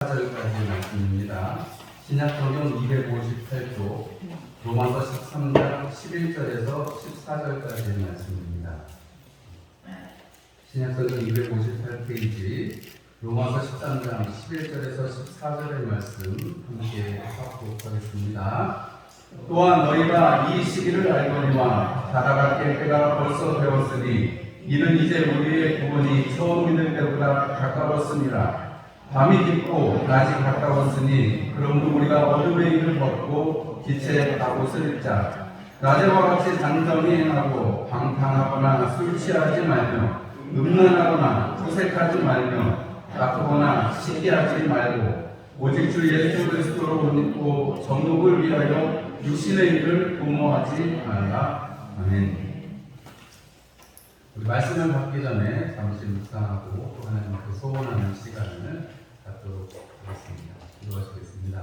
14절까지 말씀입니다. 신약성경 258쪽 로마서 13장 11절에서 14절까지 말씀입니다. 신약성경 258페이지 로마서 13장 11절에서 14절의 말씀 함께 하도록 하겠습니다. 또한 너희가 이 시기를 알거니와 다가갈 때가 벌써 되었으니 이는 이제 우리의 구원이 처음 믿을 때보다 가까웠으니라. 밤이 깊고 낮이 가까웠으니 그러므로 우리가 어둠의 일을 벗고 빛의 갑옷을 입자. 낮에와 같이 단정히 행하고 방탕하거나 술 취하지 말며 음란하거나 투색하지 말며 나쁘거나 시기하지 말고 오직 주 예수 그리스도로 옷 입고 정욕을 위하여 육신의 일을 도모하지 말라. 아멘. 우리 말씀을 받기 전에 잠시 묵상하고 또 하나님 앞에 소원하는 시간을 갖도록 하겠습니다. 기도하시겠습니다.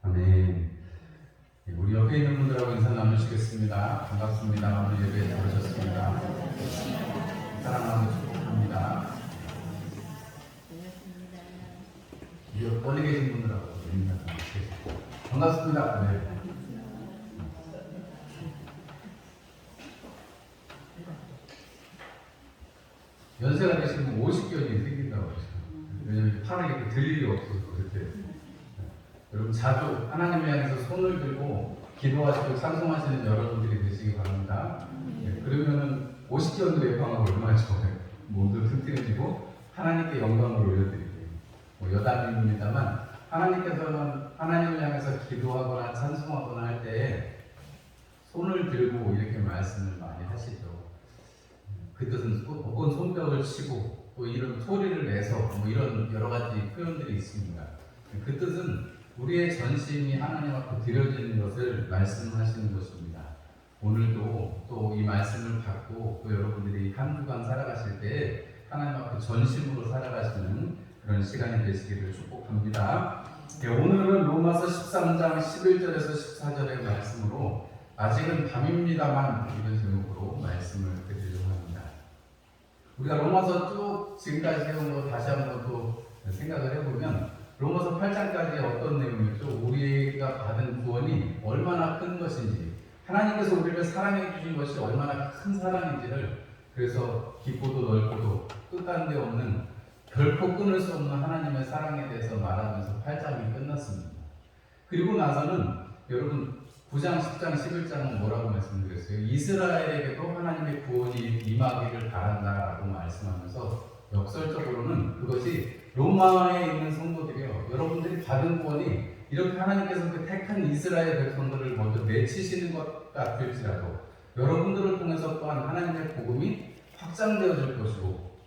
아멘. 우리 옆에 있는 분들하고 인사 나누시겠습니다. 반갑습니다. 오늘 예배에 들어오셨습니다. 사랑하고 축복합니다. 이 멀리 계신 분들하고 인사 나누시겠습니다. 반갑습니다. 네. 연세가 되시면 50견이 생긴다고 하시죠. 왜냐하면 팔을 이렇게 들 일이 없어서 그렇게. 여러분 자주 하나님을 향해서 손을 들고 기도하시고 찬송하시는 여러분들이 되시기 바랍니다. 그러면은 50견도 예방하고 얼마나 좋아요. 몸도 튼튼해지고 하나님께 영광을 올려드릴게요. 여담입니다만 하나님께서는 하나님을 향해서 기도하거나 찬송하거나 할 때에 손을 들고 이렇게 말씀을 많이 하시죠. 그 뜻은 어떤 손뼉을 치고 또 이런 소리를 내서 이런 여러 가지 표현들이 있습니다. 그 뜻은 우리의 전심이 하나님 앞에 드려지는 것을 말씀하시는 것입니다. 오늘도 또 이 말씀을 받고 또 여러분들이 한 주간 살아가실 때 하나님 앞에 전심으로 살아가시는 그런 시간이 되시기를 축복합니다. 오늘은 로마서 13장 11절에서 14절의 말씀으로 아직은 밤입니다만 이런 제목으로 말씀을 드리려고 합니다. 우리가 로마서 쭉 지금까지 해온 거 다시 한번 또 생각을 해보면 로마서 8장까지 어떤 내용이었죠? 우리가 받은 구원이 얼마나 큰 것인지, 하나님께서 우리를 사랑해 주신 것이 얼마나 큰 사랑인지를, 그래서 깊고도 넓고도 끝간데 없는, 결코 끊을 수 없는 하나님의 사랑에 대해서 말하면서 8장이 끝났습니다. 그리고 나서는 여러분 9장, 10장, 11장은 뭐라고 말씀드렸어요? 이스라엘에게도 하나님의 구원이 임하기를 바란다라고 말씀하면서 역설적으로는 그것이 로마에 있는 성도들이요, 여러분들이 받은 구원이 이렇게 하나님께서 그 택한 이스라엘 백성들을 먼저 내치시는 것 같을지라도 여러분들을 통해서 또한 하나님의 복음이 확장되어질 것이고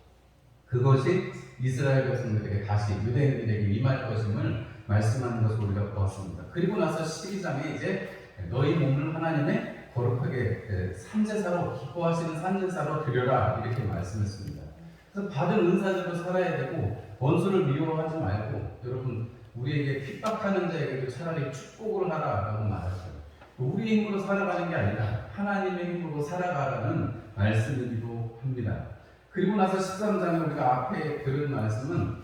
그것이 이스라엘 백성들에게 다시 유대인들에게 임할 것임을 말씀하는 것을 우리가 보았습니다. 그리고 나서 12장에 이제 너희 몸을 하나님의 거룩하게 산제사로, 기뻐하시는 산제사로 드려라 이렇게 말씀했습니다. 그래서 받은 은사대로 살아야 되고 원수를 미워하지 말고, 여러분 우리에게 핍박하는 자에게도 차라리 축복을 하라라고 말하죠. 우리 힘으로 살아가는 게 아니라 하나님의 힘으로 살아가라는 말씀이기도 합니다. 그리고 나서 13장에 우리가 앞에 들은 말씀은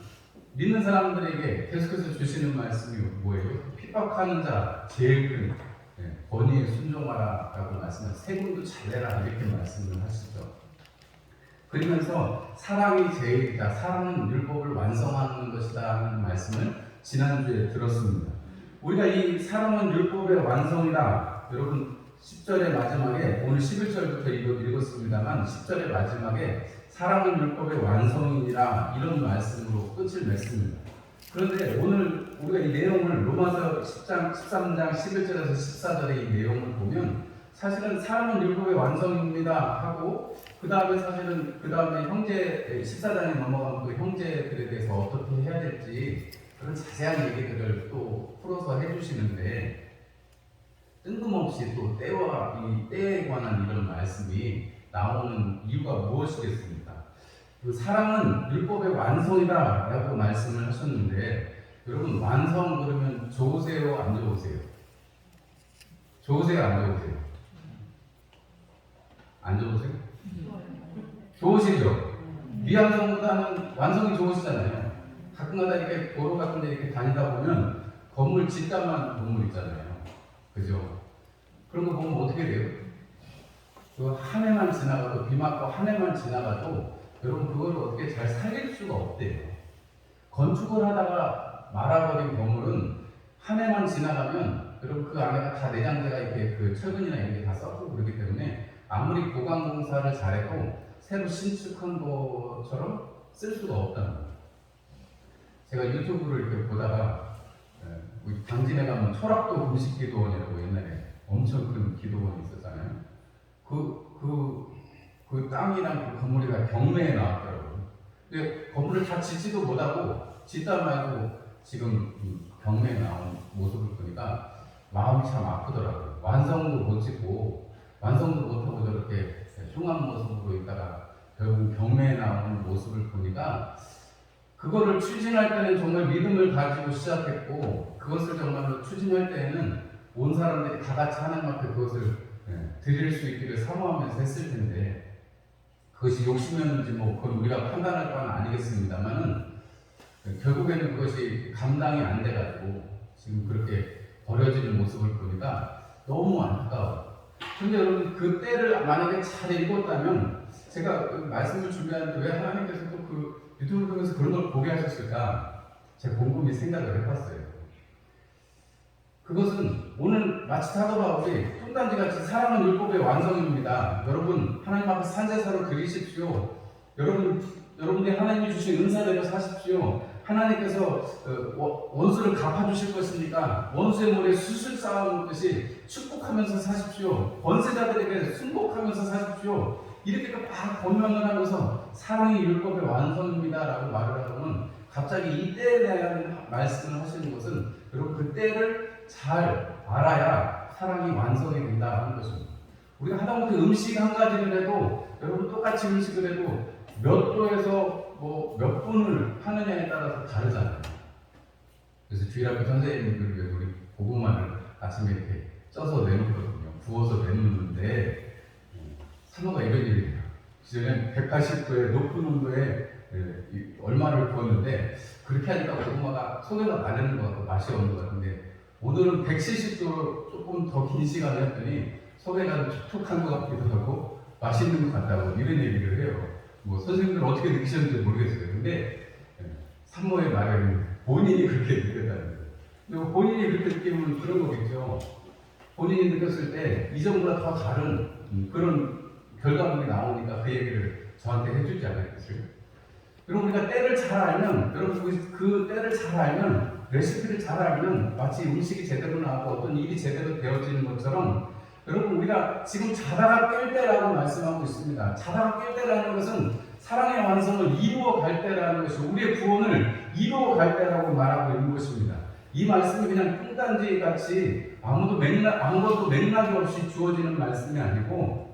믿는 사람들에게 계속해서 주시는 말씀이 뭐예요? 핍박하는 자 제일 큰 권위에 순종하라 라고 말씀하시죠. 세금도 잘내라 이렇게 말씀을 하시죠. 그러면서 사랑이 제일이다, 사랑은 율법을 완성하는 것이다 하는 말씀을 지난주에 들었습니다. 우리가 이 사랑은 율법의 완성이다, 여러분 10절의 마지막에, 오늘 11절부터 읽었습니다만 10절의 마지막에 사랑은 율법의 완성이니라 이런 말씀으로 끝을 맺습니다. 그런데 오늘 우리가 이 내용을 로마서 13장 11절에서 14절의 이 내용을 보면 사실은 사람은 율법의 완성입니다 하고 그 다음에 사실은 그 다음에 형제 14장에 넘어가면 그 형제들에 대해서 어떻게 해야 될지 그런 자세한 얘기들을 또 풀어서 해주시는데 뜬금없이 또 때와 이 때에 관한 이런 말씀이 나오는 이유가 무엇이겠습니까? 그 사랑은 율법의 완성이다라고 말씀을 하셨는데 여러분 완성 그러면 좋으세요 안 좋으세요? 좋으세요 안 좋으세요? 안 좋으세요? 좋으시죠? 미완성보다는 완성이 좋으시잖아요. 가끔가다 이렇게 도로 같은 데 이렇게 다니다 보면 건물 진단만 건물 있잖아요. 그죠? 그런 거 보면 어떻게 돼요? 그 한 해만 지나가도 비 맞고 한 해만 지나가도 여러분 그걸 어떻게 잘 살릴 수가 없대요. 건축을 하다가 말아버린 건물은 한 해만 지나가면 여러분 그 안에가 다 내장재가 이렇게 그 철근이나 이런 게 다 썩고 그렇기 때문에 아무리 보강공사를 잘해도 새로 신축한 것처럼 쓸 수가 없다는 거예요. 제가 유튜브를 이렇게 보다가 우리 당진에 가면 철학도 금식기도원이라고 옛날에 엄청 큰 기도원이 있었잖아요. 그 땅이랑 그 건물이 다 경매에 나왔더라고요. 근데 건물을 다 짓지도 못하고 짓다 말고 지금 경매에 나온 모습을 보니까 마음이 참 아프더라고요. 완성도 못 짓고 완성도 못하고 저렇게 흉한 모습으로 있다가 결국 경매에 나오는 모습을 보니까 그거를 추진할 때는 정말 믿음을 가지고 시작했고 그것을 정말로 추진할 때에는 온 사람들이 다 같이 하나님 앞에 그것을 드릴 수 있기를 사모하면서 했을 텐데 그것이 욕심이었는지 뭐 그건 우리가 판단할 바는 아니겠습니다만은 결국에는 그것이 감당이 안 돼가지고 지금 그렇게 버려지는 모습을 보니까 너무 안타까워요. 근데 여러분 그 때를 만약에 잘 읽었다면 제가 말씀을 준비하는데 왜 하나님께서 또 그 유튜브를 통해서 그런 걸 보게 하셨을까 제가 곰곰이 생각을 해봤어요. 그것은 오늘 마치 사도 바울이 뚱딴지같이 사랑은 율법의 완성입니다. 여러분 하나님 앞에 산제사로 드리십시오. 여러분들이 하나님이 주신 은사대로 사십시오. 하나님께서 원수를 갚아주실 것이니까 원수의 머리에 수술 쌓아놓듯이 축복하면서 사십시오. 권세자들에게 순복하면서 사십시오. 이렇게 막 권면을 하면서 사랑이 율법의 완성입니다 라고 말을 하고는 갑자기 이 때에 대한 말씀을 하시는 것은 여러분 그 때를 잘 알아야 사랑이 완성이 된다 하는 것입니다. 우리가 하다못해 음식 한 가지를 해도 여러분 똑같이 음식을 해도 몇 도에서 뭐 몇 분을 하느냐에 따라서 다르잖아요. 그래서 주일학교 선생님들이 우리 고구마를 아침에 이렇게 쪄서 내놓거든요. 구워서 내놓는데 산호가 이런 얘기예요. 그전에 180도의 높은 온도에 얼마를 구웠는데 그렇게 하니까 고구마가 속에가 마르는 것 같고 맛이 없는 것 같은데 오늘은 170도로 조금 더 긴 시간을 했더니 속에가 촉촉한 것 같기도 하고 맛있는 것 같다고 이런 얘기를 해요. 뭐 선생님들 어떻게 느끼셨는지 모르겠어요. 근데 산모의 말에는 본인이 그렇게 느꼈다는 거예요. 근데 본인이 그렇게 느끼면 그런 거겠죠. 본인이 느꼈을 때 이전보다 더 다른 그런 결과물이 나오니까 그 얘기를 저한테 해주지 않았겠어요. 여러분 우리가 때를 잘 알면 여러분 그 때를 잘 알면 레시피를 잘 알면 마치 음식이 제대로 나오고 어떤 일이 제대로 되어지는 것처럼 여러분 우리가 지금 자다가 깰 때라고 말씀하고 있습니다. 자다가 깰 때라는 것은 사랑의 완성을 이루어 갈 때라는 것이 우리의 구원을 이루어 갈 때라고 말하고 있는 것입니다. 이 말씀이 그냥 뚱딴지 같이 아무것도 맥락이 없이 주어지는 말씀이 아니고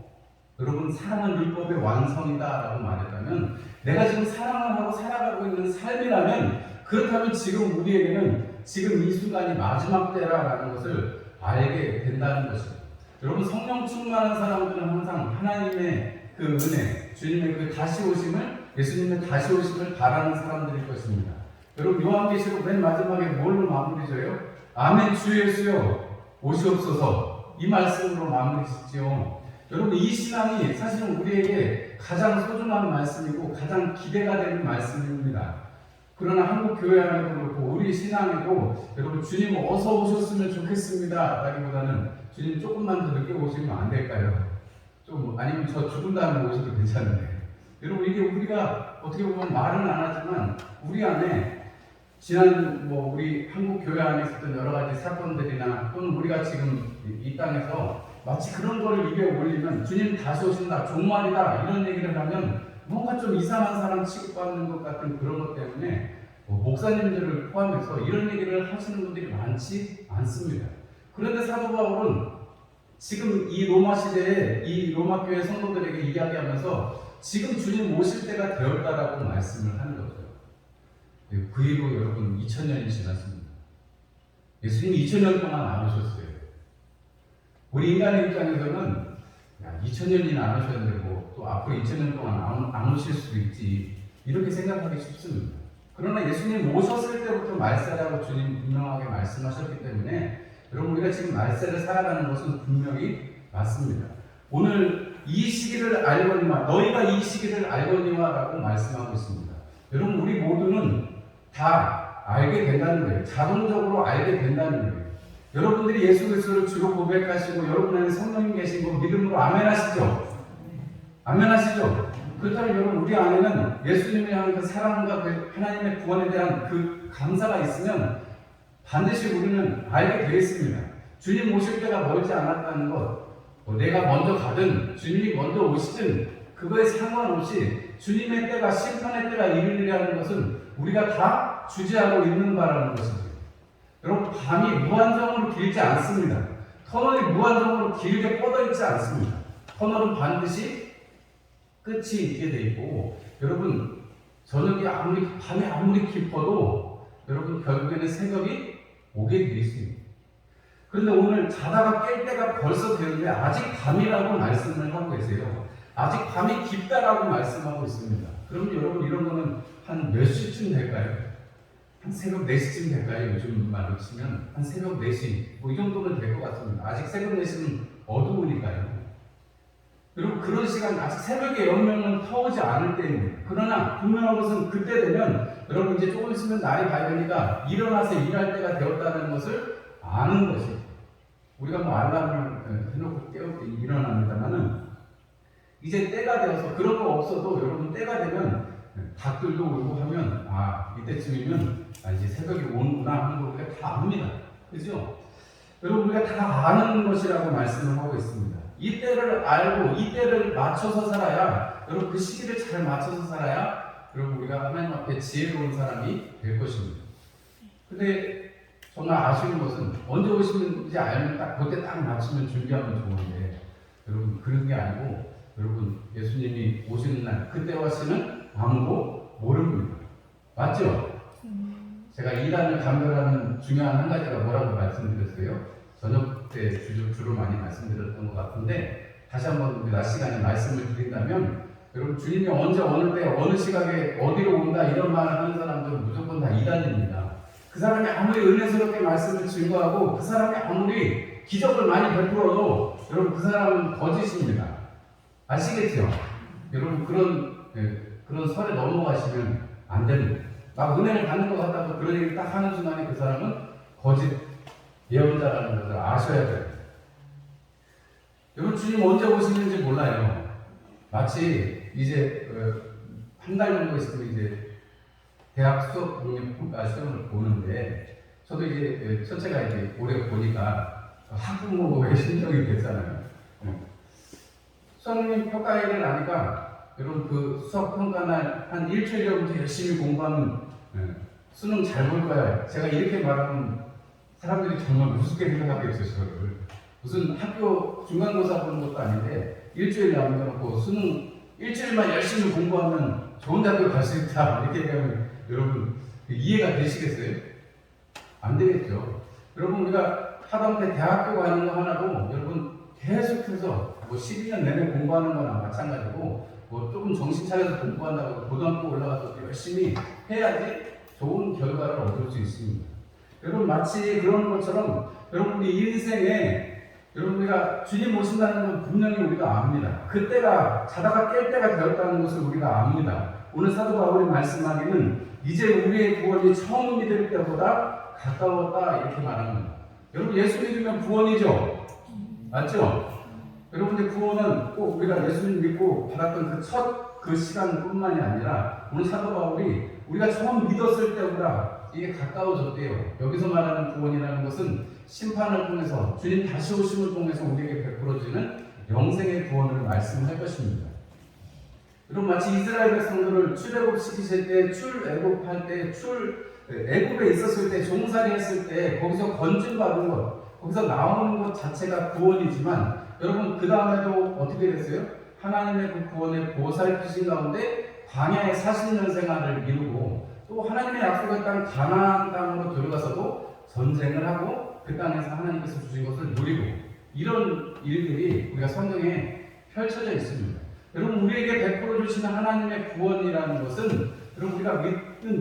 여러분 사랑은 율법의 완성이다 라고 말했다면 내가 지금 사랑을 하고 살아가고 있는 삶이라면 그렇다면 지금 우리에게는 지금 이 순간이 마지막 때라는 것을 알게 된다는 것입니다. 여러분 성령 충만한 사람들은 항상 하나님의 그 은혜, 주님의 그 다시 오심을 예수님의 다시 오심을 바라는 사람들일 것입니다. 여러분 요한계시록 맨 마지막에 뭘로 마무리 져요? 아멘 주 예수여 오시옵소서 이 말씀으로 마무리 짓지요. 여러분 이 신앙이 사실은 우리에게 가장 소중한 말씀이고 가장 기대가 되는 말씀입니다. 그러나 한국 교회 안에도 그렇고 우리 신앙에도 여러분 주님 어서 오셨으면 좋겠습니다 라기보다는 주님 조금만 더 늦게 오시면 안 될까요? 좀 아니면 저 죽은 다음에 오셔도 괜찮은데 여러분 이게 우리가 어떻게 보면 말은 안 하지만 우리 안에 지난 우리 한국 교회 안에 있었던 여러 가지 사건들이나 또는 우리가 지금 이 땅에서 마치 그런 거를 입에 올리면 주님 다시 오신다, 종말이다 이런 얘기를 하면 뭔가 좀 이상한 사람 취급받는 것 같은 그런 것 때문에 목사님들을 포함해서 이런 얘기를 하시는 분들이 많지 않습니다. 그런데 사도 바울은 지금 이 로마 시대에 이 로마 교회 성도들에게 이야기하면서 지금 주님 오실 때가 되었다라고 말씀을 하는 거죠. 그 이후 여러분 2000년이 지났습니다. 예수님이 2000년 동안 안 오셨어요. 우리 인간의 입장에서는 2000년이나 안 오셨는데 또 앞으로 2000년 동안 안 오실 수도 있지 이렇게 생각하기 쉽습니다. 그러나 예수님 오셨을 때부터 말세라고 주님 분명하게 말씀하셨기 때문에 여러분 우리가 지금 말세를 살아가는 것은 분명히 맞습니다. 오늘 이 시기를 알거니와 너희가 이 시기를 알거니와 라고 말씀하고 있습니다. 여러분 우리 모두는 다 알게 된다는 거예요. 자동적으로 알게 된다는 거예요. 여러분들이 예수 그리스도를 주로 고백하시고 여러분 안에 성령님 계신 거 믿음으로 아멘하시죠? 아멘하시죠? 그렇다면 여러분 우리 안에는 예수님을 향한 그 사랑과 그 하나님의 구원에 대한 그 감사가 있으면 반드시 우리는 알게 되겠습니다. 주님 오실 때가 멀지 않았다는 것, 내가 먼저 가든 주님이 먼저 오시든 그거에 상관없이 주님의 때가 심판의 때가 이르리라는 것은 우리가 다 주지하고 있는 바라는 것입니다. 여러분 밤이 무한정으로 길지 않습니다. 터널이 무한정으로 길게 뻗어있지 않습니다. 터널은 반드시 끝이 있게 돼 있고 여러분 저녁이 밤이 아무리 깊어도 여러분 결국에는 새벽이 오게 돼 있습니다. 그런데 오늘 자다가 깰 때가 벌써 되는데 아직 밤이라고 말씀을 하고 계세요. 아직 밤이 깊다라고 말씀하고 있습니다. 그러면 여러분 이런 거는 한 몇 시쯤 될까요? 한 새벽 4시쯤 될까요? 요즘 말로 치면 한 새벽 4시 이 정도는 될 것 같습니다. 아직 새벽 4시는 어두우니까요. 여러분 그런 시간 아직 새벽에 영명은 터오지 않을 때입니다. 그러나 분명한 것은 그때 되면 여러분 이제 조금 있으면 날이 밝으니까 일어나서 일할 때가 되었다는 것을 아는 것이죠. 우리가 알람을 해놓고 깨울 때 일어납니다만은 이제 때가 되어서 그런 거 없어도 여러분 때가 되면 닭들도 울고 하면 이때쯤이면 이제 새벽이 오는구나 하는 걸 우리가 다 압니다. 그죠? 여러분 우리가 다 아는 것이라고 말씀을 하고 있습니다. 이 때를 알고 이 때를 맞춰서 살아야 여러분 그 시기를 잘 맞춰서 살아야 여러분 우리가 하나님 앞에 지혜로운 사람이 될 것입니다. 근데 정말 아쉬운 것은 언제 오시는지 알면 딱 그때 딱 맞추면 준비하면 좋은데 여러분 그런 게 아니고 여러분 예수님이 오시는 날 그때와 시는 아무도 모릅니다. 맞죠? 제가 이단을 감별하는 중요한 한 가지가 뭐라고 말씀드렸어요? 저녁 때 주로 많이 말씀드렸던 것 같은데 다시 한번 낮 시간에 말씀을 드린다면 여러분 주님이 언제 어느 때 어느 시각에 어디로 온다 이런 말을 하는 사람들은 무조건 다 이단입니다. 그 사람이 아무리 은혜스럽게 말씀을 증거하고 그 사람이 아무리 기적을 많이 베풀어도 여러분 그 사람은 거짓입니다. 아시겠죠? 여러분 그런 설에 넘어가시면 안 됩니다. 막 은혜를 받는 것 같다고 그런 얘기를 딱 하는 순간에 그 사람은 거짓 예언자라는 것을 아셔야 돼요. 여러분 주님 언제 오시는지 몰라요. 마치 이제 한 달 정도 있으면 이제 대학 수업 능력평가 시험을 보는데 저도 이제 첫째가 이제 올해 보니까 학부모의 신청이 됐잖아요. 수학 능력평가회를 하니까 여러분 그 수학 평가 날 한 일주일 전부터 열심히 공부하면 수능 잘 볼 거야. 제가 이렇게 말하면 사람들이 정말 우습게 생각하겠어요. 저를 무슨 학교 중간고사 보는 것도 아닌데 일주일 남겨놓고 수능 일주일만 열심히 공부하면 좋은 대학교 갈 수 있다 이렇게 얘기하면 여러분 이해가 되시겠어요? 안 되겠죠. 여러분 우리가 하다못해 대학교 가는 거 하나도 여러분 계속해서 12년 내내 공부하는 거나 마찬가지고 조금 정신 차려서 공부한다고 고등학교 올라가서 열심히 해야지 좋은 결과를 얻을 수 있습니다. 여러분 마치 그런 것처럼 여러분 우리 인생에 여러분 우리가 주님 오신다는 건 분명히 우리가 압니다. 그때가 자다가 깰 때가 되었다는 것을 우리가 압니다. 오늘 사도 바울이 말씀하기는 이제 우리의 구원이 처음 믿을 때보다 가까웠다 이렇게 말합니다. 여러분 예수 믿으면 구원이죠. 맞죠? 여러분들 구원은 꼭 우리가 예수님 믿고 받았던 그 시간뿐만이 아니라 오늘 사도 바울이 우리가 처음 믿었을 때보다 이게 가까워졌대요. 여기서 말하는 구원이라는 것은 심판을 통해서 주님 다시 오심을 통해서 우리에게 베풀어지는 영생의 구원을 말씀할 것입니다. 여러분, 마치 이스라엘 백성들을 출애굽시키실 때, 출애굽할 때, 애굽에 있었을 때, 종살이 했을 때 거기서 건진받은 것, 거기서 나오는 것 자체가 구원이지만 여러분, 그 다음에도 어떻게 됐어요? 하나님의 그 구원의 보살피신 가운데 광야의 40년 생활을 이루고 또 하나님의 약속의 땅 가나안 땅으로 들어가서도 전쟁을 하고 그 땅에서 하나님께서 주신 것을 누리고, 이런 일들이 우리가 성경에 펼쳐져 있습니다. 여러분, 우리에게 베풀어 주시는 하나님의 구원이라는 것은 여러분, 우리가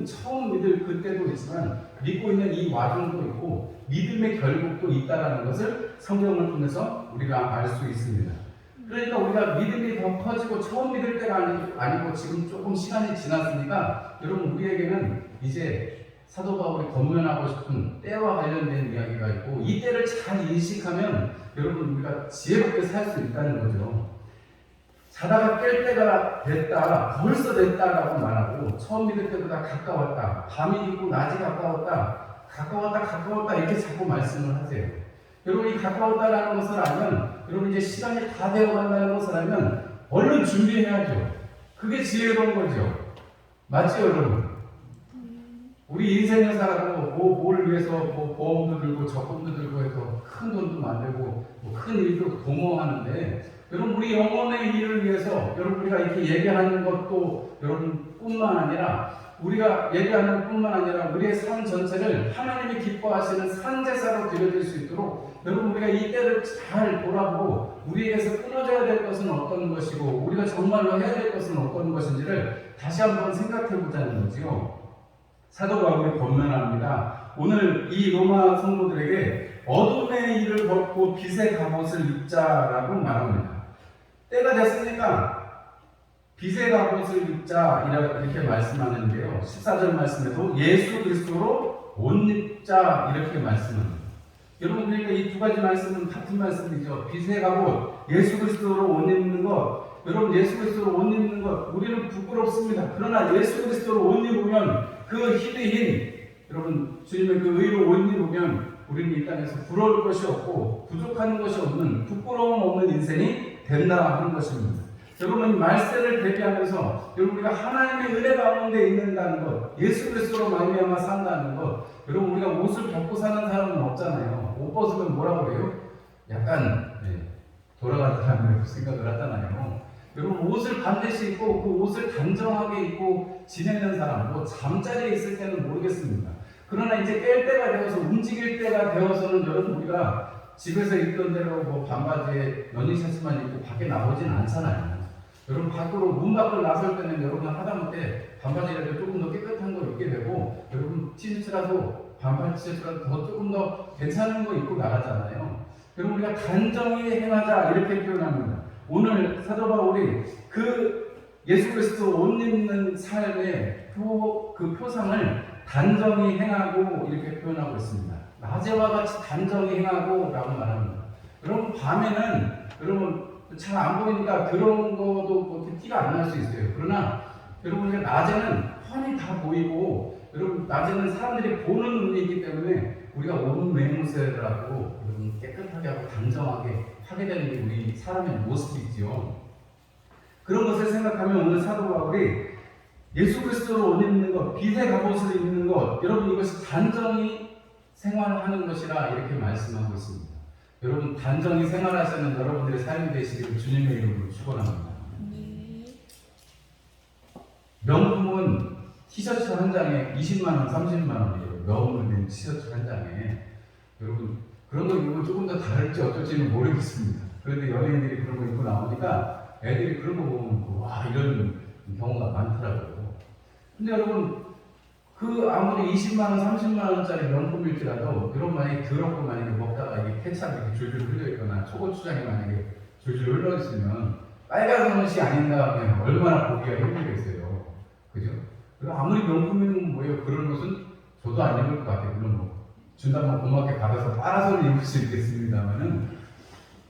처음 믿을 그때도 있지만 믿고 있는 이 와중도 있고 믿음의 결국도 있다는 것을 성경을 통해서 우리가 알 수 있습니다. 그러니까 우리가 믿음이 더 커지고 처음 믿을 때가 아니고 지금 조금 시간이 지났으니까 여러분, 우리에게는 이제 사도 바울이 권면하고 싶은 때와 관련된 이야기가 있고, 이 때를 잘 인식하면 여러분, 우리가 지혜롭게 살 수 있다는 거죠. 자다가 깰 때가 됐다, 벌써 됐다라고 말하고, 처음 믿을 때보다 가까웠다, 밤이 있고 낮이 가까웠다 이렇게 자꾸 말씀을 하세요. 여러분, 이 가까웠다라는 것을 알면, 여러분 이제 시간이 다 되어간다는 것을 알면 얼른 준비해야죠. 그게 지혜로운 거죠. 맞죠, 여러분? 우리 인생을 살아도 뭘 위해서 보험도 들고 적금도 들고 해서 큰 돈도 만들고 큰 일도 도모하는데, 여러분, 우리 영혼의 일을 위해서 여러분 우리가 이렇게 얘기하는 것도 여러분 뿐만 아니라, 우리가 얘기하는 뿐만 아니라 우리의 삶 전체를 하나님이 기뻐하시는 산제사로 드려질 수 있도록 여러분, 우리가 이 때를 잘 돌아보고 우리에게서 끊어져야 될 것은 어떤 것이고 우리가 정말로 해야 될 것은 어떤 것인지를 다시 한번 생각해 보자는 거지요. 사도 바울이 권면합니다. 오늘 이 로마 성도들에게 어둠의 일을 벗고 빛의 갑옷을 입자라고 말합니다. 때가 됐으니까 빛의 갑옷을 입자 이렇게 말씀하는데요. 14절 말씀에도 예수 그리스도로 옷 입자 이렇게 말씀합니다. 여러분, 그러니까 이 두 가지 말씀은 같은 말씀이죠. 빛의 갑옷, 예수 그리스도로 옷 입는 것. 여러분, 예수 그리스도로 옷 입는 것, 우리는 부끄럽습니다. 그러나 예수 그리스도로 옷 입으면 그 희대인, 여러분, 주님의 그 의로 옷 입으면 우리는 이 땅에서 부러울 것이 없고 부족한 것이 없는, 부끄러움 없는 인생이 된다 하는 것입니다. 여러분, 말세를 대비하면서 여러분, 우리가 하나님의 은혜 가운데 있는다는 것, 예수 그리스도로 말미암아 산다는 것. 여러분, 우리가 옷을 벗고 사는 사람은 없잖아요. 옷 벗으면 뭐라고 그래요? 약간 돌아간 사람이라고 생각을 하잖아요. 여러분, 옷을 반드시 입고 그 옷을 단정하게 입고 지내는 사람, 뭐 잠자리에 있을 때는 모르겠습니다. 그러나 이제 깰 때가 되어서 움직일 때가 되어서는 여러분, 우리가 집에서 입던 대로 뭐 반바지에 러닝셔츠만 입고 밖에 나오진 않잖아요. 여러분, 문 밖을 나설 때는 여러분 하다못해 반바지라도 조금 더 깨끗한 거 입게 되고, 여러분 티셔츠라도 반팔 티셔츠라도 조금 더 괜찮은 거 입고 나가잖아요. 여러분, 우리가 단정히 행하자 이렇게 표현합니다. 오늘 사도 바울이 그 예수 그리스도 옷 입는 삶의 그 표상을 단정히 행하고 이렇게 표현하고 있습니다. 낮에와 같이 단정히 행하고 라고 말합니다. 여러분, 밤에는 여러분 잘 안 보이니까 그런 것도 그렇게 티가 안 날 수 있어요. 그러나 여러분, 우리가 낮에는 훤히 다 보이고, 여러분 낮에는 사람들이 보는 눈이 있기 때문에 우리가 옷 매무새라고 여러분 깨끗하게 하고 단정하게 하게 되는 게 우리 사람의 모습이지요. 그런 것을 생각하면 오늘 사도 바울이 예수 그리스도로 옷 입는 것, 빛의 갑옷을 입는 것, 여러분 이것이 단정히 생활하는 것이라 이렇게 말씀하고 있습니다. 여러분, 단정히 생활하시는 여러분들의 삶이 되시기를 주님의 이름으로 축원합니다. 명품은 티셔츠 한 장에 20만원, 30만원이에요. 명품을 낸 티셔츠 한 장에. 여러분, 그런 거 입으면 조금 더 다를지 어쩔지는 모르겠습니다. 그런데 연예인들이 그런 거 입고 나오니까 애들이 그런 거 보면 와, 이런 경우가 많더라고요. 근데 여러분, 그 아무리 20만원, 30만원짜리 명품일지라도 여러분, 만약에 더럽고 만약에 먹다가 이게 케찹이 이렇게 줄줄 흘려있거나 초고추장이 만약에 줄줄 흘러있으면 빨간옷이 아닌 다음에 얼마나 보기가 힘들겠어요. 그죠? 그리고 아무리 명품이면 뭐예요? 그런 것은 저도 안 입을 것 같아요. 물론 뭐 준다면 고맙게 받아서 빨아서 입을 수 있겠습니다만은,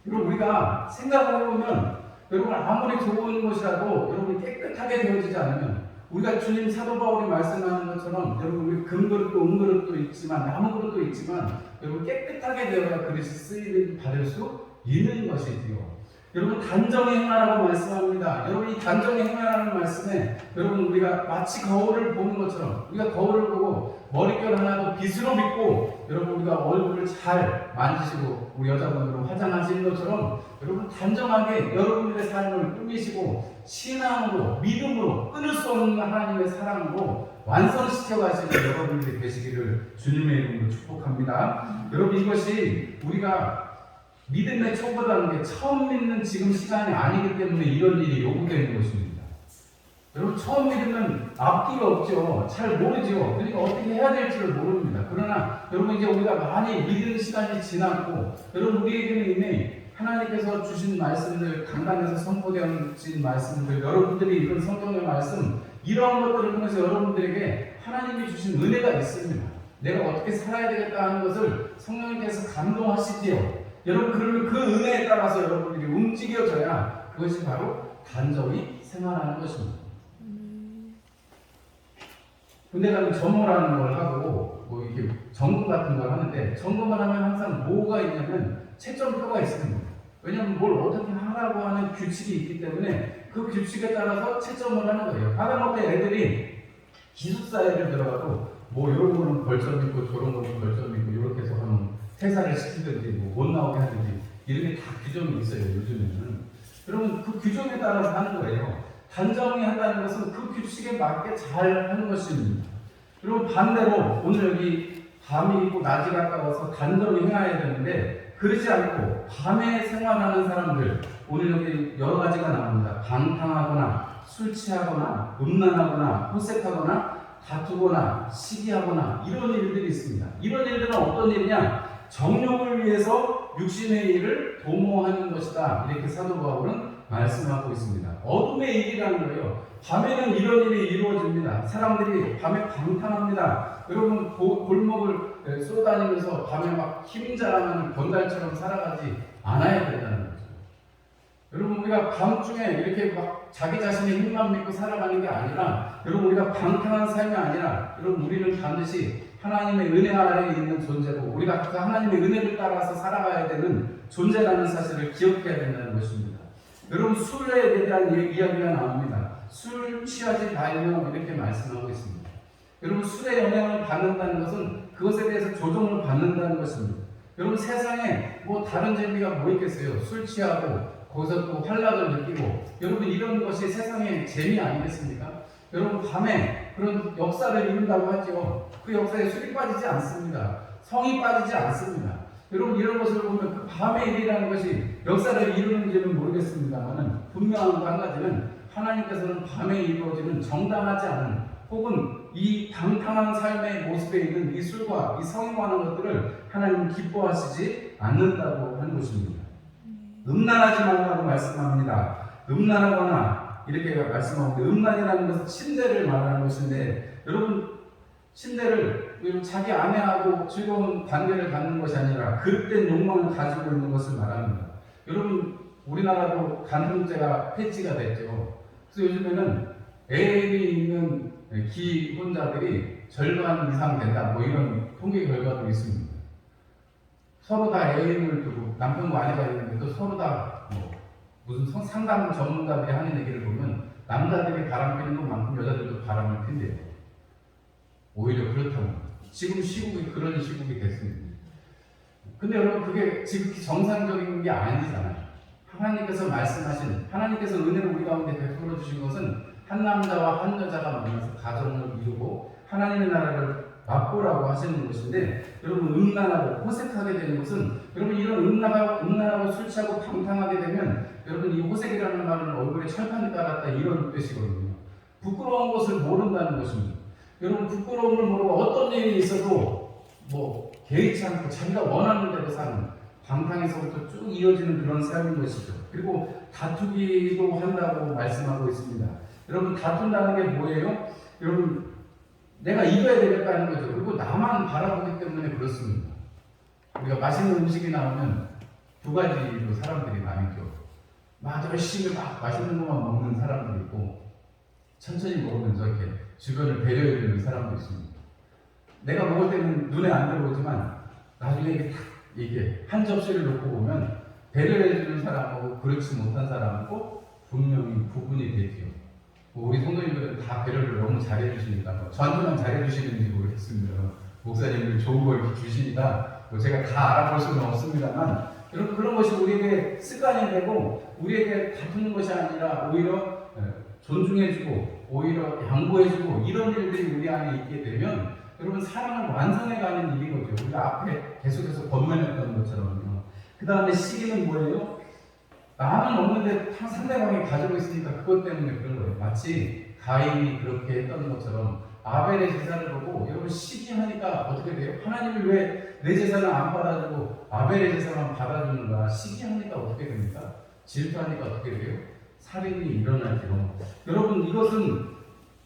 여러분, 우리가 생각을 해보면 여러분, 아무리 좋은 것이라도 여러분 깨끗하게 되어지지 않으면 우리가 주님 사도 바울이 말씀하는 것처럼 여러분 우리 금그릇도 은그릇도 있지만 나무그릇도 있지만 여러분 깨끗하게 되어야 그릇이 쓰임을 받을 수 있는 것이지요. 여러분 단정히 행하라고 말씀합니다. 여러분 이 단정히 행하라는 말씀에 여러분 우리가 마치 거울을 보는 것처럼 우리가 거울을 보고 머릿결 하나도 빗으로 빗고 여러분 우리가 얼굴을 잘 만지시고 우리 여자분들은 화장하시는 것처럼 여러분 단정하게 여러분들의 삶을 꾸미시고 신앙으로 믿음으로 끊을 수 없는 하나님의 사랑으로 완성시켜 가시는 여러분들이 되시기를 주님의 이름으로 축복합니다. 여러분 이것이 우리가 믿음의 초보라는 게 처음 믿는 지금 시간이 아니기 때문에 이런 일이 요구되는 것입니다. 여러분 처음 믿으면 앞뒤가 없죠. 잘 모르죠. 그러니까 어떻게 해야 될지를 모릅니다. 그러나 여러분 이제 우리가 많이 믿는 시간이 지났고 여러분 우리에게는 이미 하나님께서 주신 말씀들 강단에서 선포되어진 말씀들 여러분들이 읽은 성경의 말씀 이러한 것들을 통해서 여러분들에게 하나님이 주신 은혜가 있습니다. 내가 어떻게 살아야 되겠다 하는 것을 성령님께서 감동하시지요. 여러분 그러면 그 은혜에 따라서 여러분들이 움직여져야 그것이 바로 단정히 생활하는 것입니다. 군대 가면 점호라는 걸 하고 뭐 이렇게 점검 같은 걸 하는데 점검을 하면 항상 뭐가 있냐면 채점표가 있습니다. 왜냐하면 뭘 어떻게 하라고 하는 규칙이 있기 때문에 그 규칙에 따라서 채점을 하는 거예요. 하다못해 애들이 기숙사에 들어가도 뭐 이런 거는 벌점 있고 저런 거는 벌점 있고 이렇게 해서 하면 퇴사를 시키든지 뭐 못 나오게 하든지 이런 게 다 규정이 있어요. 요즘에는. 여러분 그 규정에 따라서 하는 거예요. 단정히 한다는 것은 그 규칙에 맞게 잘 하는 것입니다. 그리고 반대로 오늘 여기 밤이 있고 낮이 가까워서 단정히 행해야 되는데 그러지 않고 밤에 생활하는 사람들 오늘 여기 여러 가지가 나옵니다. 방탕하거나 술 취하거나 음란하거나 호색하거나 다투거나 시기하거나 이런 일들이 있습니다. 이런 일들은 어떤 일이냐? 정욕을 위해서 육신의 일을 도모하는 것이다. 이렇게 사도 바울은 말씀하고 있습니다. 어둠의 일이라는 거예요. 밤에는 이런 일이 이루어집니다. 사람들이 밤에 방탕합니다. 여러분 골목을 쏘다니면서 밤에 막 힘자랑하는 건달처럼 살아가지 않아야 된다는 거죠. 여러분 우리가 밤중에 이렇게 막 자기 자신의 힘만 믿고 살아가는 게 아니라 여러분 우리가 방탕한 삶이 아니라 여러분 우리는 반드시 하나님의 은혜 아래에 있는 존재고 우리가 그 하나님의 은혜를 따라서 살아가야 되는 존재라는 사실을 기억해야 된다는 것입니다. 여러분 술에 대한 이야기가 나옵니다. 술 취하지 말며 이렇게 말씀하고 있습니다. 여러분 술의 영향을 받는다는 것은 그것에 대해서 조종을 받는다는 것입니다. 여러분 세상에 뭐 다른 재미가 뭐 있겠어요? 술 취하고 거기서 또 활락을 느끼고 여러분 이런 것이 세상의 재미 아니겠습니까? 여러분 밤에 그런 역사를 이룬다고 하죠. 그 역사에 술이 빠지지 않습니다. 성이 빠지지 않습니다. 여러분 이런 것을 보면 그 밤의 일이라는 것이 역사를 이루는지는 모르겠습니다만 분명한 한 가지는 하나님께서는 밤에 이루어지는 정당하지 않은 혹은 이 방탕한 삶의 모습에 있는 이 술과 이 성에 관한 것들을 하나님은 기뻐하시지 않는다고 하는 것입니다. 음란하지 말라고 말씀합니다. 음란하거나 이렇게 말씀하는데 음란이라는 것은 침대를 말하는 것인데 여러분 침대를 자기 아내하고 즐거운 관계를 갖는 것이 아니라 그릇된 욕망을 가지고 있는 것을 말합니다. 여러분 우리나라도 간음죄가 폐지가 됐죠. 그래서 요즘에는 애인이 있는 기혼자들이 절반 이상 된다 뭐 이런 통계 결과도 있습니다. 서로 다 애인을 두고 남편과 아내가 있는데 또 서로 다 뭐 무슨 상담 전문가들이 하는 얘기를 보면 남자들이 바람 피는 것만큼 여자들도 바람을 핀대요. 오히려 그렇다고 지금 시국이 그런 시국이 됐습니다. 근데 여러분 그게 지극히 정상적인 게 아니잖아요. 하나님께서 말씀하신 하나님께서 은혜를 우리 가운데 베풀어 주신 것은 한 남자와 한 여자가 만나서 가정을 이루고 하나님의 나라를 맛보라고 하시는 것인데 여러분 음란하고 호색하게 되는 것은 여러분 이런 음란하고 술 취하고 방탕하게 되면 여러분 이 호색이라는 말은 얼굴에 철판이 깔았다 이런 뜻이거든요. 부끄러운 것을 모른다는 것입니다. 여러분 부끄러움을 모르고 어떤 일이 있어도 뭐 개의치 않고 자기가 원하는 대로 사는 방탕에서부터 쭉 이어지는 그런 삶인 것이죠. 그리고 다투기도 한다고 말씀하고 있습니다. 여러분 다툰다는 게 뭐예요? 여러분 내가 이겨야 되겠다는 거죠. 그리고 나만 바라보기 때문에 그렇습니다. 우리가 맛있는 음식이 나오면 두 가지로 사람들이 나뉘죠. 막 열심히 막 맛있는 것만 먹는 사람들이 있고 천천히 먹으면서 이렇게 주변을 배려해주는 사람도 있습니다. 내가 먹을 때는 눈에 안 들어오지만 나중에 이게 딱 이게 한 접시를 놓고 보면 배려해주는 사람하고 그렇지 못한 사람하고 분명히 구분이 되지요. 우리 성도님들은 다 배려를 너무 잘해주시니까 저한테만 잘해주시는지 모르겠습니다. 목사님들 좋은 걸 이렇게 주시니까 제가 다 알아볼 수는 없습니다만 여러분 그런 것이 우리에게 습관이 되고 우리에게 다투는 것이 아니라 오히려 존중해주고 오히려 양보해주고 이런 일들이 우리 안에 있게 되면 여러분 사랑을 완성해가는 일인 거죠. 우리가 앞에 계속해서 권면했던 것처럼요. 그 다음에 시기는 뭐예요? 나는 없는데 상대방이 가지고 있으니까 그것 때문에 그런 거예요. 마치 가인이 그렇게 했던 것처럼 아벨의 제사를 보고 여러분 시기하니까 어떻게 돼요? 하나님이 왜 내 제사는 안 받아주고 아벨의 제사만 받아주는가? 시기하니까 어떻게 됩니까? 질투하니까 어떻게 돼요? 살인이 일어나죠. 여러분 이것은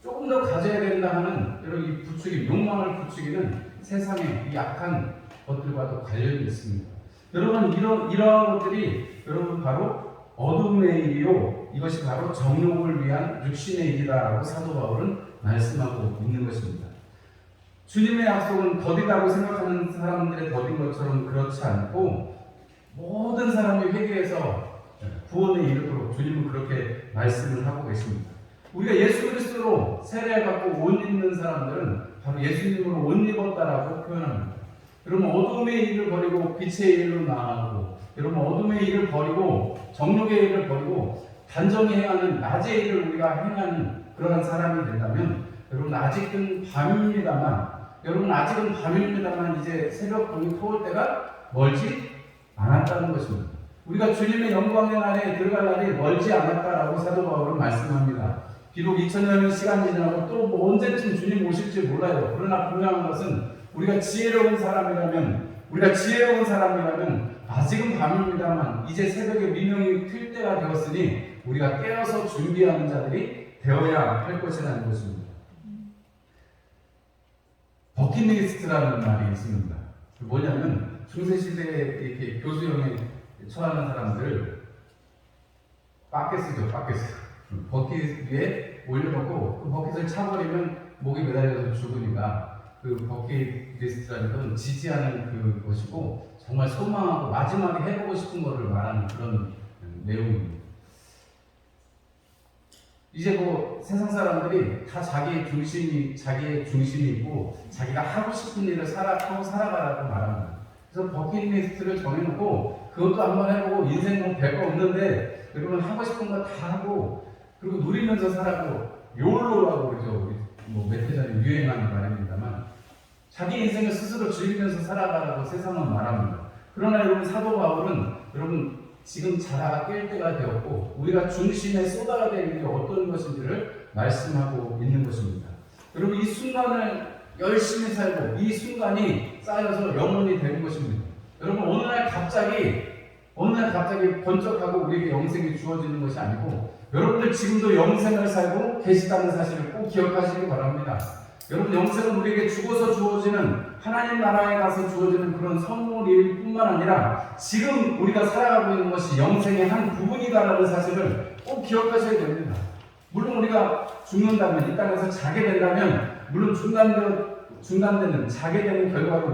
조금 더 가져야 된다 하는 여러분 이 부추김, 욕망을 부추기는 세상의 이 약한 것들과도 관련이 있습니다. 여러분 이러한 것들이 여러분 바로 어둠의 일이요 이것이 바로 정욕을 위한 육신의 일이다라고 사도 바울은 말씀하고 있는 것입니다. 주님의 약속은 더디다고 생각하는 사람들의 더딘 것처럼 그렇지 않고 모든 사람이 회개해서 구원에 이르도록 주님은 그렇게 말씀을 하고 계십니다. 우리가 예수 그리스도로 세례를 받고 옷 입는 사람들은 바로 예수님으로 옷 입었다라고 표현합니다. 여러분 어둠의 일을 버리고 빛의 일로 나아가고 여러분 어둠의 일을 버리고 정욕의 일을 버리고 단정히 행하는 낮의 일을 우리가 행하는 그러한 사람이 된다면 여러분 아직은 밤입니다만 이제 새벽 동이 터올 때가 멀지 않았다는 것입니다. 우리가 주님의 영광의 날에 들어갈 날이 멀지 않았다라고 사도 바울은 말씀합니다. 비록 2000년의 시간이 지나고 또 뭐 언제쯤 주님 오실지 몰라요. 그러나 분명한 것은 우리가 지혜로운 사람이라면 아직은 밤입니다만 이제 새벽에 민영이 틀 때가 되었으니 우리가 깨어서 준비하는 자들이 되어야 할 것이라는 것입니다. 버킷리스트라는 말이 있습니다. 뭐냐면 중세시대에 이렇게 교수형에 처하는 사람들 바켓이죠. 버킷 위에 올려놓고 그 버킷을 차버리면 목이 매달려서 죽으니까 그 버킷리스트라는 건 지지하는 그것이고 정말 소망하고 마지막에 해보고 싶은 것을 말하는 그런 내용입니다. 이제 뭐 세상 사람들이 다 자기의 중심이 있고 자기가 하고 싶은 일을 하고 살아가라고 말합니다. 그래서 버킷리스트를 정해놓고 그것도 한번 해보고 인생 뭐 별거 없는데 여러분 하고 싶은 거 다 하고 그리고 누리면서 살아고 욜로라고 그러죠. 뭐 몇 해 전에 유행하는 말입니다만 자기 인생을 스스로 즐기면서 살아가라고 세상은 말합니다. 그러나 여러분 사도 바울은 여러분 지금 자다가 깰 때가 되었고 우리가 중심에 쏟아야 될 일이 어떤 것인지를 말씀하고 있는 것입니다. 여러분 이 순간을 열심히 살고 이 순간이 쌓여서 영원히 되는 것입니다. 여러분 어느 날 갑자기 번쩍하고 우리에게 영생이 주어지는 것이 아니고 여러분들 지금도 영생을 살고 계시다는 사실을 꼭 기억하시기 바랍니다. 여러분 영생은 우리에게 죽어서 주어지는 하나님 나라에 가서 주어지는 그런 선물일 뿐만 아니라 지금 우리가 살아가고 있는 것이 영생의 한 부분이다라는 사실을 꼭 기억하셔야 됩니다. 물론 우리가 죽는다면 이 땅에서 자게 된다면 물론 중단되는 자게 되는 결과가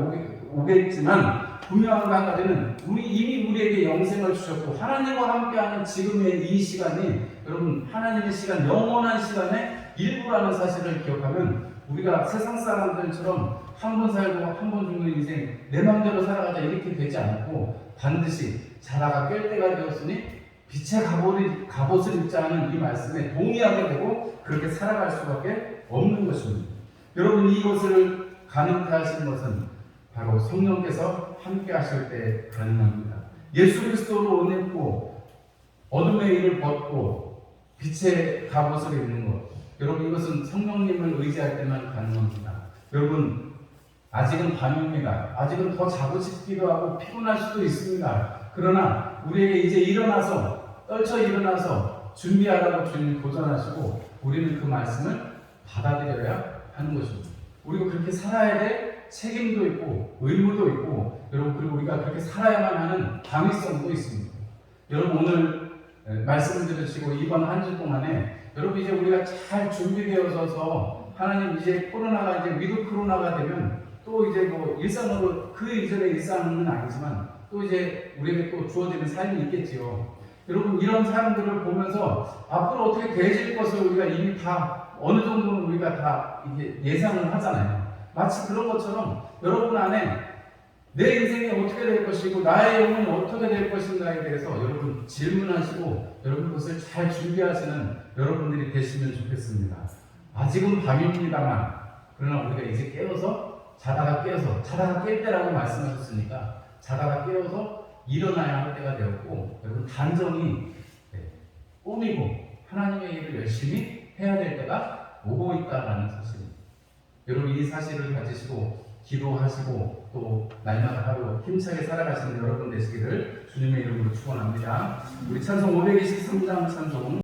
오겠지만 분명한 한 가지는 이미 우리에게 영생을 주셨고 하나님과 함께하는 지금의 이 시간이 여러분 하나님의 시간 영원한 시간의 일부라는 사실을 기억하면 우리가 세상 사람들처럼 한 번 살고 한 번 죽는 인생 내 마음대로 살아가자 이렇게 되지 않고 반드시 자다가 깰 때가 되었으니 빛의 갑옷을 입자는 이 말씀에 동의하게 되고 그렇게 살아갈 수밖에 없는 것입니다. 여러분 이것을 가능케 하시는 것은 바로 성령께서 함께 하실 때 가능합니다. 예수 그리스도로 옷 입고 어둠의 일을 벗고 빛의 갑옷을 입는 것 여러분 이것은 성령님을 의지할 때만 가능합니다. 여러분 아직은 밤입니다. 아직은 더 자고 싶기도 하고 피곤할 수도 있습니다. 그러나 우리에게 이제 떨쳐 일어나서 준비하라고 주님 도전하시고 우리는 그 말씀을 받아들여야 하는 것입니다. 우리가 그렇게 살아야 될 책임도 있고 의무도 있고 여러분 그리고 우리가 그렇게 살아야만 하는 당위성도 있습니다. 여러분 오늘 말씀을 들으시고 이번 한 주 동안에 여러분 이제 우리가 잘 준비되어서 하나님 이제 코로나가 이제 위드 코로나가 되면 또 이제 뭐 일상으로 그 이전의 일상은 아니지만 또 이제 우리에게 또 주어지는 삶이 있겠지요. 여러분 이런 사람들을 보면서 앞으로 어떻게 되질 것을 우리가 이미 다 어느 정도는 우리가 다 이게 예상을 하잖아요. 마치 그런 것처럼 여러분 안에 내 인생이 어떻게 될 것이고 나의 영혼이 어떻게 될 것인가에 대해서 여러분 질문하시고 여러분 그것을 잘 준비하시는 여러분들이 되시면 좋겠습니다. 아직은 밤입니다만 그러나 우리가 이제 깨어서 자다가 깰 때라고 말씀하셨으니까 자다가 깨어서 일어나야 할 때가 되었고 여러분 단정히 꾸미고 하나님의 일을 열심히 해야 될 때가 오고 있다라는 사실입니다. 여러분 이 사실을 가지시고 기도하시고 또 날마다 하루 힘차게 살아가시는 여러분 되시기를 주님의 이름으로 축원합니다. 우리 찬송 523장 찬송